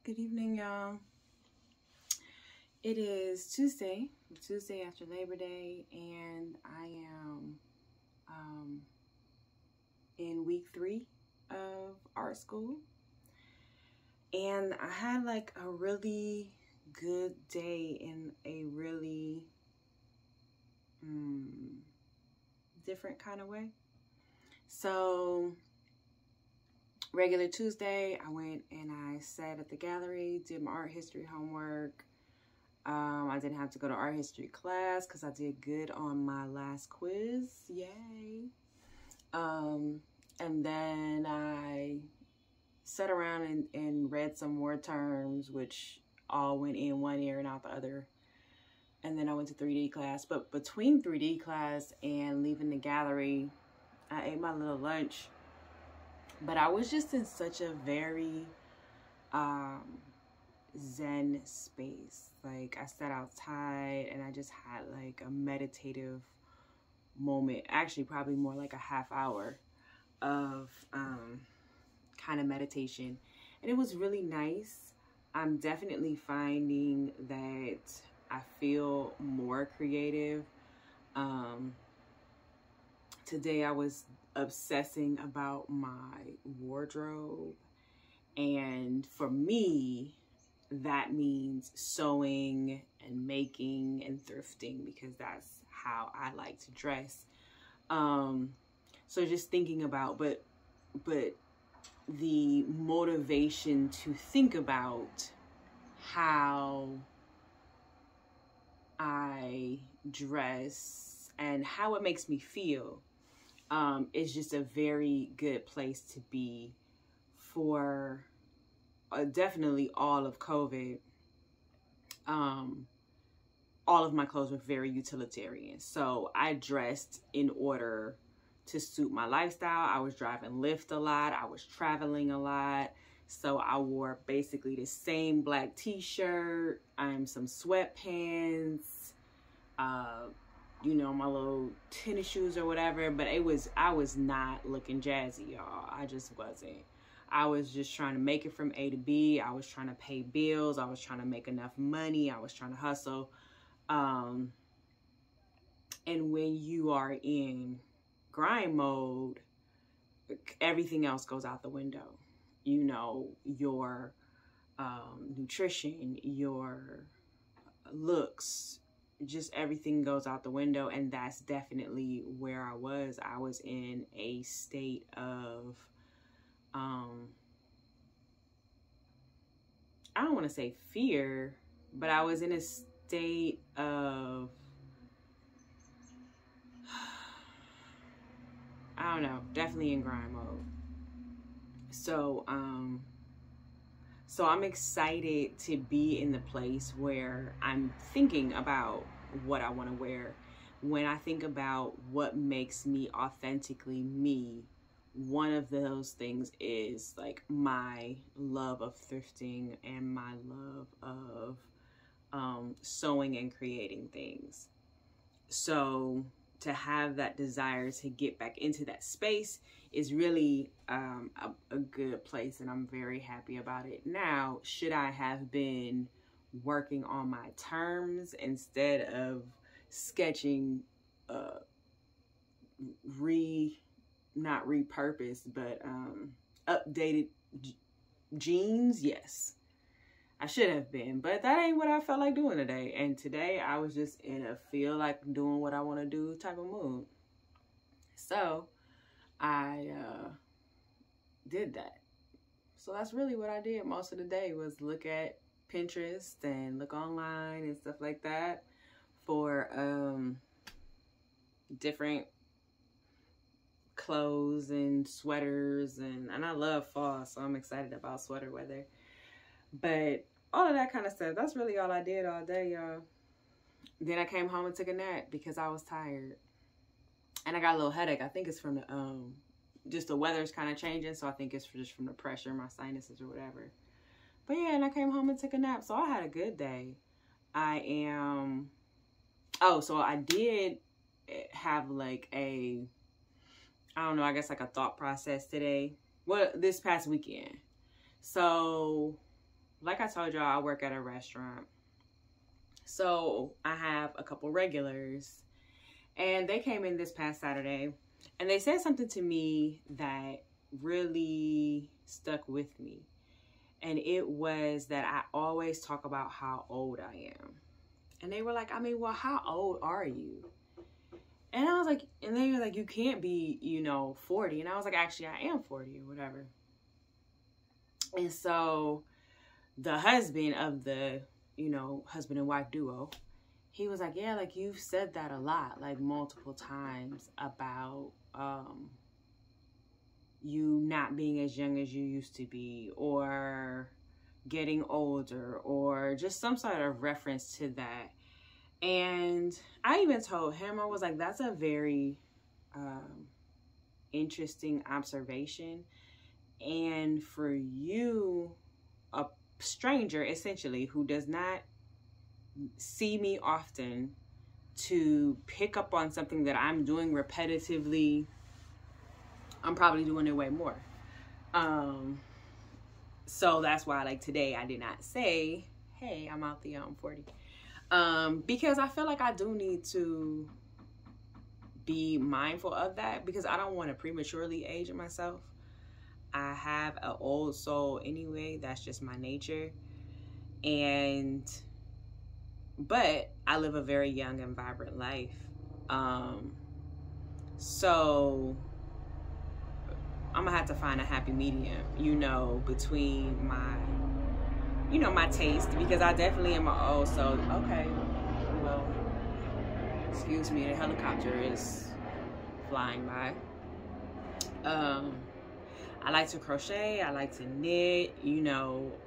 Good evening, y'all. It is Tuesday after Labor Day, and I am in week 3 of art school. And I had like a really good day in a really different kind of way. So, regular Tuesday, I went and I sat at the gallery, did my art history homework. I didn't have to go to art history class because I did good on my last quiz. Yay. And then I sat around and read some more terms, which all went in one ear and out the other. And then I went to 3D class. But between 3D class and leaving the gallery, I ate my little lunch. But I was just in such a very zen space. Like, I sat outside and I just had like a meditative moment, actually probably more like a half hour of kind of meditation, and it was really nice. I'm definitely finding that I feel more creative. Today I was obsessing about my wardrobe, and for me that means sewing and making and thrifting, because that's how I like to dress. So just thinking about, but the motivation to think about how I dress and how it makes me feel is just a very good place to be for definitely all of COVID. All of my clothes were very utilitarian. So I dressed in order to suit my lifestyle. I was driving Lyft a lot. I was traveling a lot. So I wore basically the same black t-shirt, some sweatpants, my little tennis shoes or whatever. But I was not looking jazzy, y'all. I just wasn't. I was just trying to make it from A to B. I was trying to pay bills. I was trying to make enough money. I was trying to hustle. And when you are in grind mode, everything else goes out the window. Your nutrition, your looks, just everything goes out the window. And that's definitely where I was. I was in a state of, I don't want to say fear, but I was in a state of, I don't know, definitely in grind mode. So I'm excited to be in the place where I'm thinking about what I want to wear. When I think about what makes me authentically me, one of those things is like my love of thrifting and my love of sewing and creating things. So to have that desire to get back into that space is really a good place, and I'm very happy about it. Now, should I have been working on my terms instead of sketching not repurposed, but updated jeans? Yes, I should have been, but that ain't what I felt like doing today. And today I was just in a feel like doing what I want to do type of mood. So I did that. So that's really what I did most of the day, was look at Pinterest and look online and stuff like that for different clothes and sweaters, and I love fall, so I'm excited about sweater weather. But all of that kind of stuff, that's really all I did all day, y'all. Then I came home and took a nap because I was tired. And I got a little headache. I think it's from the, just the weather's kind of changing, so I think it's just from the pressure, my sinuses or whatever. But yeah, and I came home and took a nap, so I had a good day. So I did have like a, I don't know, I guess like a thought process today. Well, this past weekend. So like I told y'all, I work at a restaurant. So I have a couple regulars, and they came in this past Saturday, and they said something to me that really stuck with me. And it was that I always talk about how old I am. And they were like, I mean, well, how old are you? And I was like, and they were like, you can't be, 40. And I was like, actually, I am 40 or whatever. And so the husband of the, husband and wife duo, he was like, yeah, like you've said that a lot, like multiple times about you not being as young as you used to be, or getting older, or just some sort of reference to that. And I even told him, I was like, that's a very interesting observation. And for you, a stranger essentially who does not see me often, to pick up on something that I'm doing repetitively, I'm probably doing it way more. So that's why, like, today I did not say, hey, I'm out the 40. Because I feel like I do need to be mindful of that, because I don't want to prematurely age myself. I have an old soul anyway. That's just my nature. But I live a very young and vibrant life. So I'm gonna have to find a happy medium, between my taste, because I definitely am an old soul. Okay, well, excuse me, the helicopter is flying by. I like to crochet, I like to knit,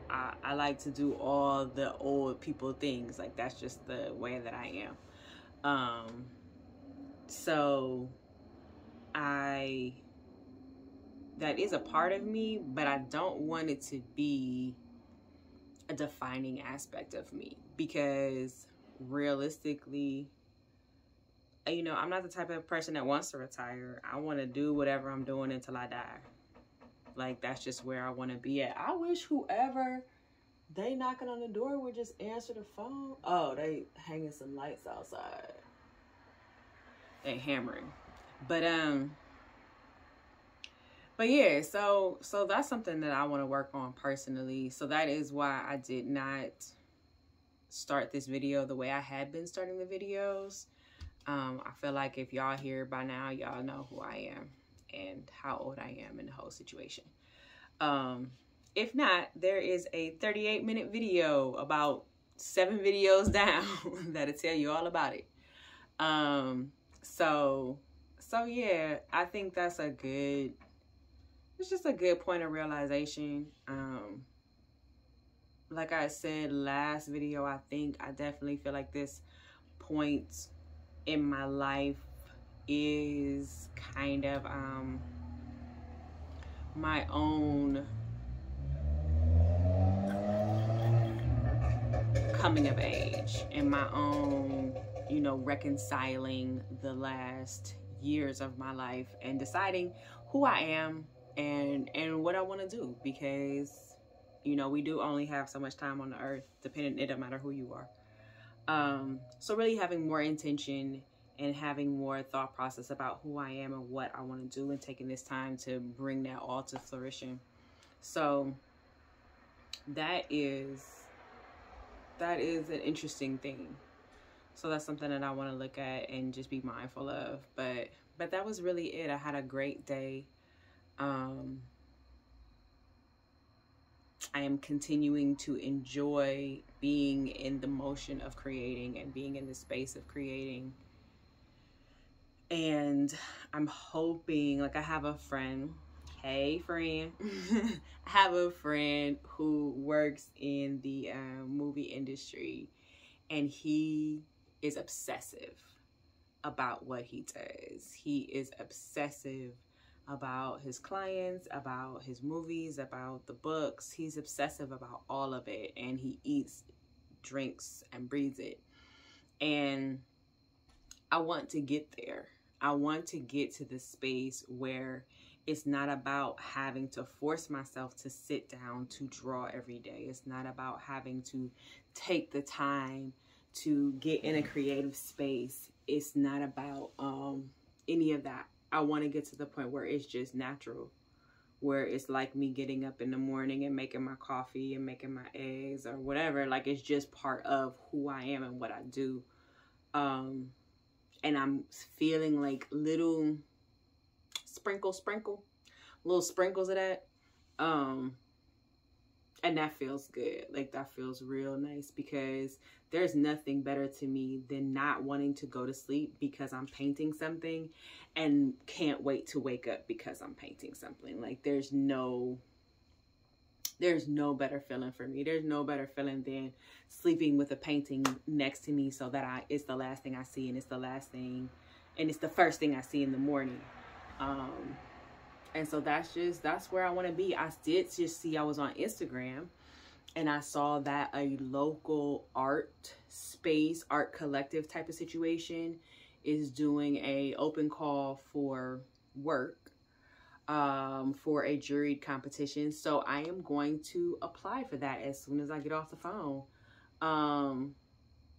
I like to do all the old people things. Like, that's just the way that I am. So that is a part of me, but I don't want it to be a defining aspect of me, because realistically, I'm not the type of person that wants to retire. I want to do whatever I'm doing until I die. Like, that's just where I want to be at. I wish whoever they knocking on the door would just answer the phone. Oh, they hanging some lights outside. They hammering. But yeah, so that's something that I want to work on personally. So that is why I did not start this video the way I had been starting the videos. I feel like if y'all here by now, y'all know who I am and how old I am in the whole situation. If not, there is a 38-minute video about 7 videos down that'll tell you all about it. So yeah, I think that's it's just a good point of realization. Like I said last video, I think I definitely feel like this point in my life is kind of my own coming of age, and my own, reconciling the last years of my life and deciding who I am and what I want to do, because we do only have so much time on the earth, depending, it doesn't matter who you are. So really having more intention and having more thought process about who I am and what I want to do, and taking this time to bring that all to fruition. So that is an interesting thing. So that's something that I want to look at and just be mindful of. But that was really it. I had a great day. I am continuing to enjoy being in the motion of creating and being in the space of creating. And I'm hoping, like, I have a friend, hey friend, I have a friend who works in the movie industry, and he is obsessive about what he does. He is obsessive about his clients, about his movies, about the books. He's obsessive about all of it, and he eats, drinks, and breathes it. And I want to get there. I want to get to the space where It's not about having to force myself to sit down to draw every day. It's not about having to take the time to get in a creative space. It's not about any of that. I want to get to the point where it's just natural, where it's like me getting up in the morning and making my coffee and making my eggs or whatever. Like, it's just part of who I am and what I do. And I'm feeling like little little sprinkles of that. And that feels good. Like, that feels real nice, because there's nothing better to me than not wanting to go to sleep because I'm painting something and can't wait to wake up because I'm painting something. Like, there's no better feeling for me. There's no better feeling than sleeping with a painting next to me, so that it's the last thing I see, and it's the last thing, and it's the first thing I see in the morning. And so that's where I want to be. I did just see, I was on Instagram and I saw that a local art space, art collective type of situation is doing a open call for work for a juried competition. So I am going to apply for that as soon as I get off the phone,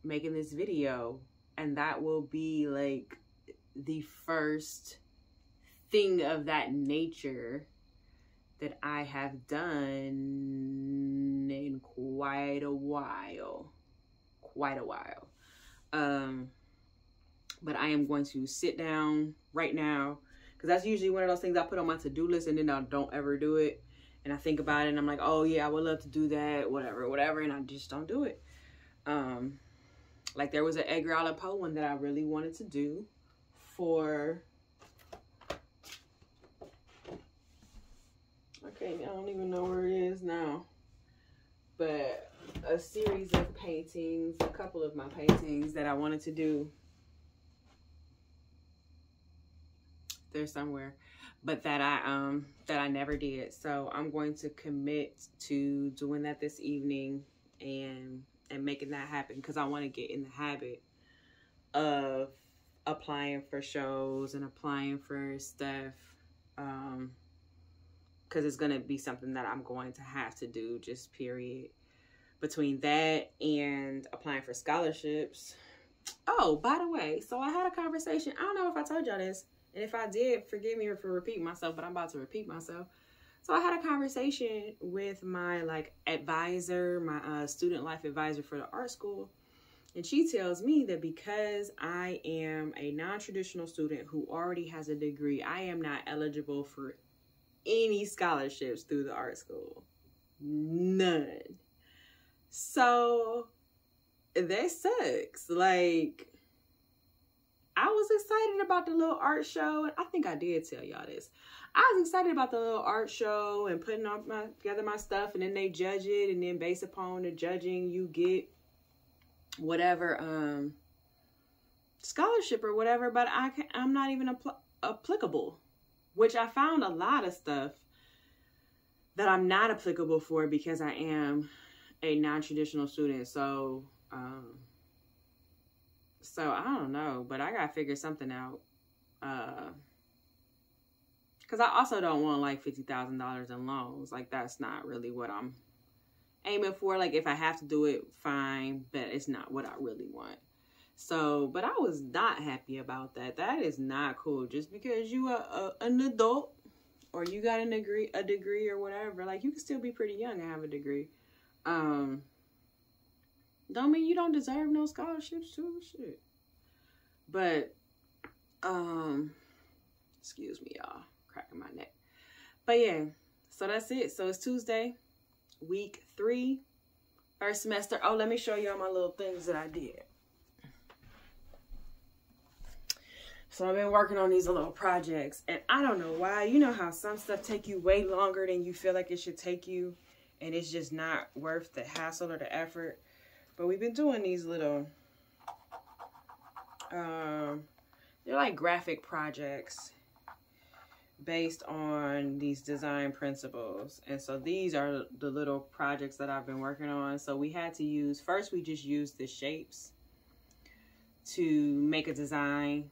making this video. And that will be like the first thing of that nature that I have done in quite a while. But I am going to sit down right now, because that's usually one of those things I put on my to-do list and then I don't ever do it. And I think about it and I'm like, oh yeah, I would love to do that, whatever, and I just don't do it. Like, there was an Edgar Allan Poe one that I really wanted to do for, I don't even know where it is now, but a series of paintings, a couple of my paintings that I wanted to do. They're somewhere, but that I never did. So I'm going to commit to doing that this evening and making that happen, because I want to get in the habit of applying for shows and applying for stuff. Because it's going to be something that I'm going to have to do, just period. Between that and applying for scholarships. Oh, by the way, so I had a conversation. I don't know if I told y'all this. And if I did, forgive me for repeating myself, but I'm about to repeat myself. So I had a conversation with my advisor, my student life advisor for the art school. And she tells me that because I am a non-traditional student who already has a degree, I am not eligible for any scholarships through the art school. None. So that sucks. Like, I was excited about the little art show, and I think I did tell y'all this. I was excited about the little art show and putting together my stuff, and then they judge it, and then based upon the judging, you get whatever scholarship or whatever. But I'm not even applicable. Which I found a lot of stuff that I'm not applicable for because I am a non-traditional student. So, so I don't know, but I gotta figure something out. Because I also don't want like $50,000 in loans. Like, that's not really what I'm aiming for. Like, if I have to do it, fine, but it's not what I really want. So, but I was not happy about that. That is not cool. Just because you are an adult or you got a degree or whatever, like, you can still be pretty young and have a degree. Don't mean you don't deserve no scholarships too. Shit. But, excuse me, y'all, cracking my neck. But yeah, so that's it. So it's Tuesday, week 3, first semester. Oh, let me show y'all my little things that I did. So I've been working on these little projects, and I don't know why. You know how some stuff take you way longer than you feel like it should take you, and it's just not worth the hassle or the effort. But we've been doing these little, they're like graphic projects based on these design principles. And so these are the little projects that I've been working on. So we had to use, first we just used the shapes to make a design.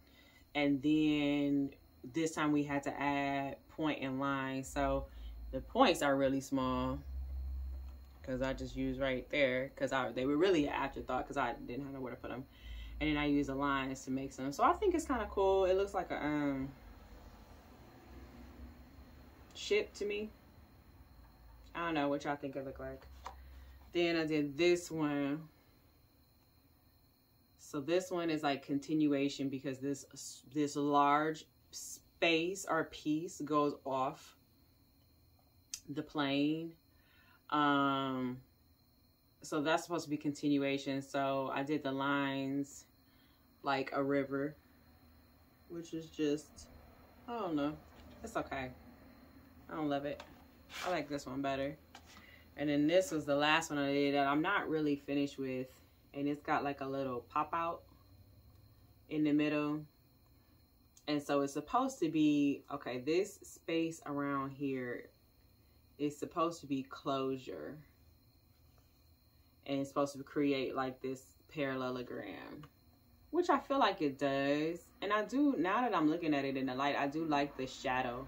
And then this time we had to add point and line. So the points are really small because I just use right there because they were really an afterthought because I didn't have nowhere to put them. And then I use the lines to make some. So I think it's kind of cool. It looks like a ship to me. I don't know what y'all think it looked like. Then I did this one. So this one is like continuation because this large space or piece goes off the plane. So that's supposed to be continuation. So I did the lines like a river, which is just, I don't know. It's okay. I don't love it. I like this one better. And then this was the last one I did that I'm not really finished with. And it's got like a little pop out in the middle. And so it's supposed to be, okay, this space around here is supposed to be closure. And it's supposed to create like this parallelogram, which I feel like it does. And I do, now that I'm looking at it in the light, I do like the shadow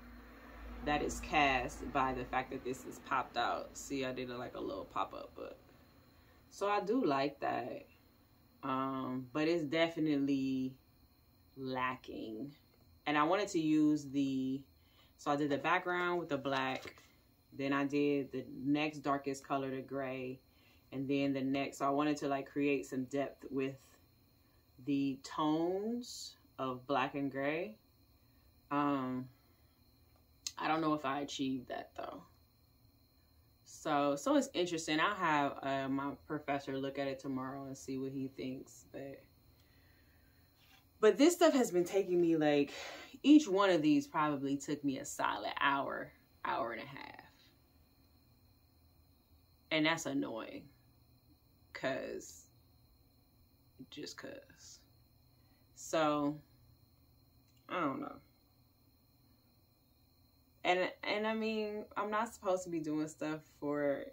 that is cast by the fact that this is popped out. See, I did like a little pop-up book. So I do like that. But it's definitely lacking. And I wanted to use so I did the background with the black. Then I did the next darkest color, the gray. And then the next, so I wanted to like create some depth with the tones of black and gray. I don't know if I achieved that though. So it's interesting. I'll have my professor look at it tomorrow and see what he thinks. But this stuff has been taking me like, each one of these probably took me a solid hour and a half. And that's annoying. Just cause. So, I don't know. And I mean, I'm not supposed to be doing stuff for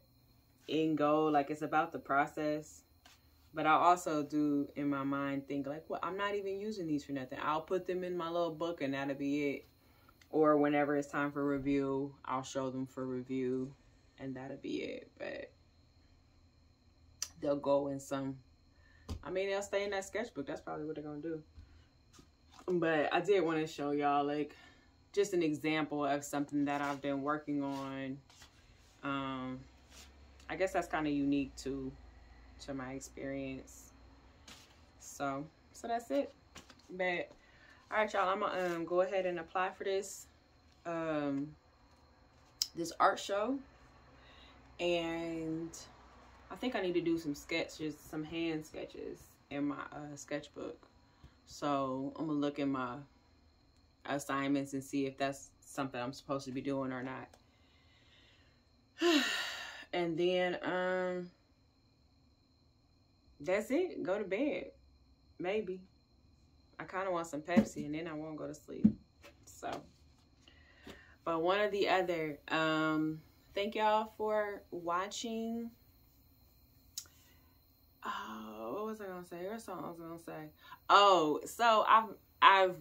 end goal. Like, it's about the process. But I also do, in my mind, think like, well, I'm not even using these for nothing. I'll put them in my little book and that'll be it. Or whenever it's time for review, I'll show them for review and that'll be it. But they'll go in some, I mean, they'll stay in that sketchbook. That's probably what they're going to do. But I did want to show y'all, like, just an example of something that I've been working on. I guess that's kind of unique to my experience. So that's it. But all right, y'all, I'm gonna go ahead and apply for this this art show, and I think I need to do some sketches, some hand sketches in my sketchbook. So I'm gonna look in my assignments and see if that's something I'm supposed to be doing or not. And then that's it. Go to bed. Maybe. I kind of want some Pepsi and then I won't go to sleep. So, but one or the other. Thank y'all for watching. Oh, what was I gonna say? There's something I was gonna say. Oh, so I've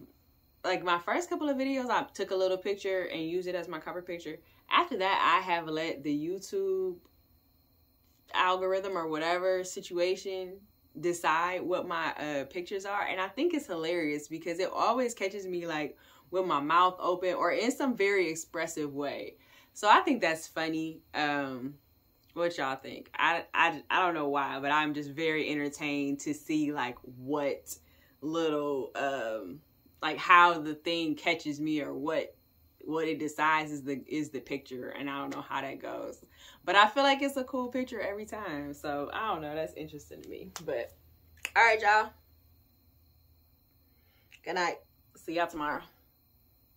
like my first couple of videos, I took a little picture and used it as my cover picture. After that, I have let the YouTube algorithm or whatever situation decide what my pictures are. And I think it's hilarious because it always catches me like with my mouth open or in some very expressive way. So I think that's funny. What y'all think? I don't know why, but I'm just very entertained to see like what little like how the thing catches me or what it decides is the picture, and I don't know how that goes. But I feel like it's a cool picture every time. So I don't know, that's interesting to me. But all right, y'all. Good night. See y'all tomorrow.